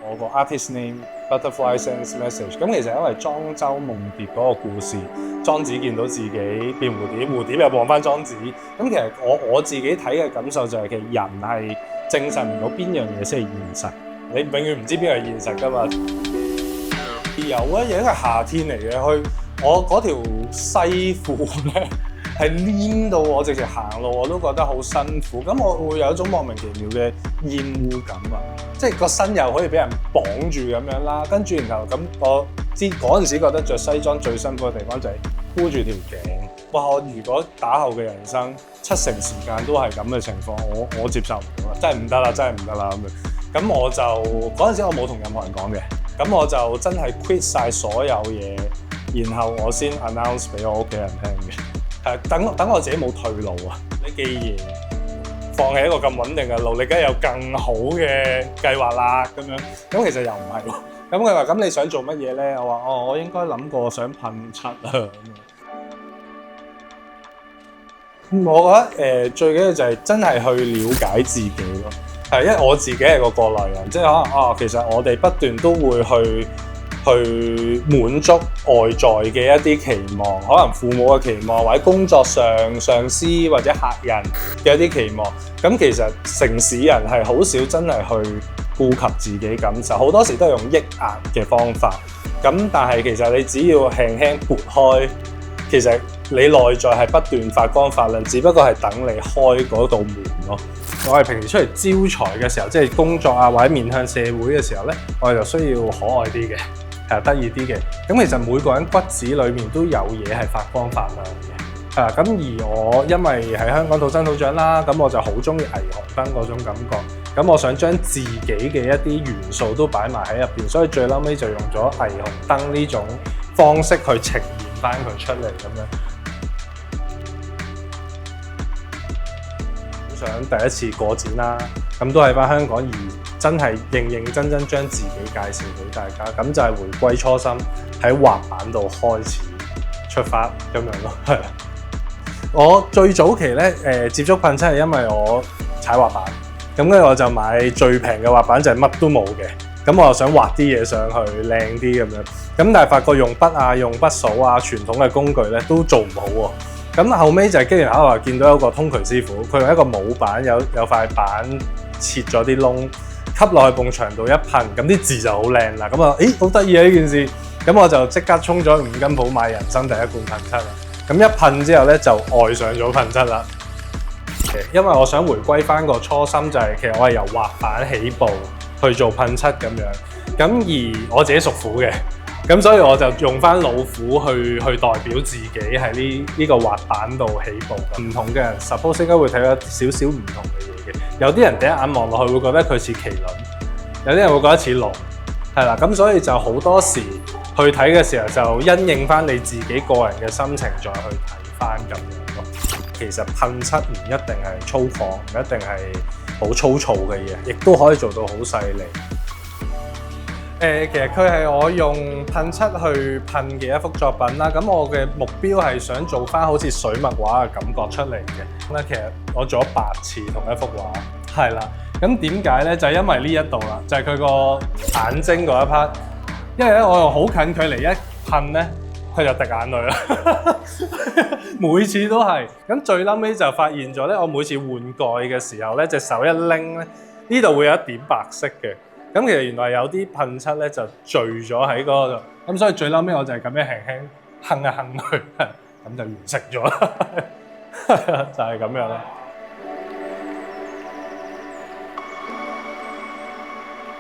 我個 artist name Butterfly Sends Message。咁其實因為莊周夢蝶嗰個故事，莊子見到自己變蝴蝶，蝴蝶又望翻莊子。咁其實我自己睇嘅感受就係，其實人係證實唔到邊樣嘢先係現實，你永遠唔知邊樣係現實噶嘛。有啊，有一個夏天嚟嘅，我嗰條西褲咧係黏到我，直情行路我都覺得好辛苦。咁我會有一種莫名其妙嘅厭惡感啊，即係個身又可以俾人綁住咁樣啦。跟住然後咁，我知嗰陣時覺得着西裝最辛苦嘅地方就係箍住條頸。哇！我如果打後嘅人生70%時間都係咁嘅情況，我接受唔到啦，真係唔得啦，真係唔得啦咁樣。咁我就嗰陣時我冇同任何人講嘅。咁我就真係 quit 晒所有嘢，然後我先 announce 俾我屋企人聽嘅。等我自己冇退路啊！你既然放棄一個咁穩定嘅路，你梗係有更好嘅計劃啦咁樣。咁其實又唔係喎。咁佢話：咁你想做乜嘢咧？我話：我應該諗過想噴漆啊咁樣。我覺得最緊要就係真係去了解自己咯。係，因為我自己係個過來人，即係可能其實我哋不斷都會去滿足外在嘅一啲期望，可能父母嘅期望，或者工作上上司或者客人嘅一啲期望。咁其實城市人係好少真係去顧及自己感受，好多時都係用抑壓嘅方法。咁但係其實你只要輕輕撥開，其實你內在係不斷發光發亮，只不過係等你開嗰道門咯。我哋平時出嚟招財嘅時候，即係工作啊，或者面向社會嘅時候咧，我哋就需要可愛啲嘅，係得意啲嘅。咁其實每個人骨子裏面都有嘢係發光發亮嘅。咁而我因為喺香港土生土長啦，咁我就好中意霓虹燈嗰種感覺。咁我想將自己嘅一啲元素都擺埋喺入邊，所以最嬲尾就用咗霓虹燈呢種方式去呈現翻佢出嚟咁樣。想第一次過展啦，咁都係翻香港，而真係認真將自己介紹俾大家，咁就係回歸初心，喺滑板度開始出發咁樣咯。係我最早期咧接觸噴漆係因為我踩滑板，咁跟住我就買最平嘅滑板，就係乜都冇嘅，咁我又想畫啲嘢上去靚啲咁樣，咁但係發覺用筆啊、用筆掃啊、傳統嘅工具咧都做唔好喎。咁後尾就係機緣巧合見到有個通渠師傅，佢用一個模板有塊板切咗啲窿，吸落去埲牆度一噴，咁啲字就好靚啦。咁啊，好得意啊呢件事！咁我就即刻衝咗5金鋪買人生第一罐噴漆啦。咁一噴之後咧，就愛上咗噴漆啦。因為我想回歸翻個初心，就係其實我係由滑板起步去做噴漆咁樣。咁而我自己屬虎嘅。咁所以我就用翻老虎去代表自己喺呢個滑板度起步。唔同嘅人 suppose 應該會睇到少少唔同嘅嘢嘅。有啲人第一眼望落去會覺得佢似麒麟，有啲人會覺得似龍，係啦。咁所以就好多時去睇嘅時候，就因應翻你自己個人嘅心情再去睇翻咁樣咯。其實噴漆唔一定係粗獷，唔一定係好粗糙嘅嘢，亦都可以做到好細膩。其實佢係我用噴漆去噴嘅一幅作品啦。咁我嘅目標係想做翻好似水墨畫嘅感覺出嚟嘅。咁其實我做咗8次同一幅畫，係啦。咁點解咧？就係因為呢一度啦，就係佢個眼睛嗰一 part。因為咧，我用好近距離一噴咧，佢就滴眼淚啦。每次都係。咁最嬲尾就發現咗咧，我每次換蓋嘅時候咧，隻手一拎咧，呢度會有一點白色嘅。咁其實原來有啲噴漆咧就聚咗喺嗰度，咁所以最嬲尾我就係咁樣輕輕哼一哼佢，咁就完成咗啦。就係咁樣啦。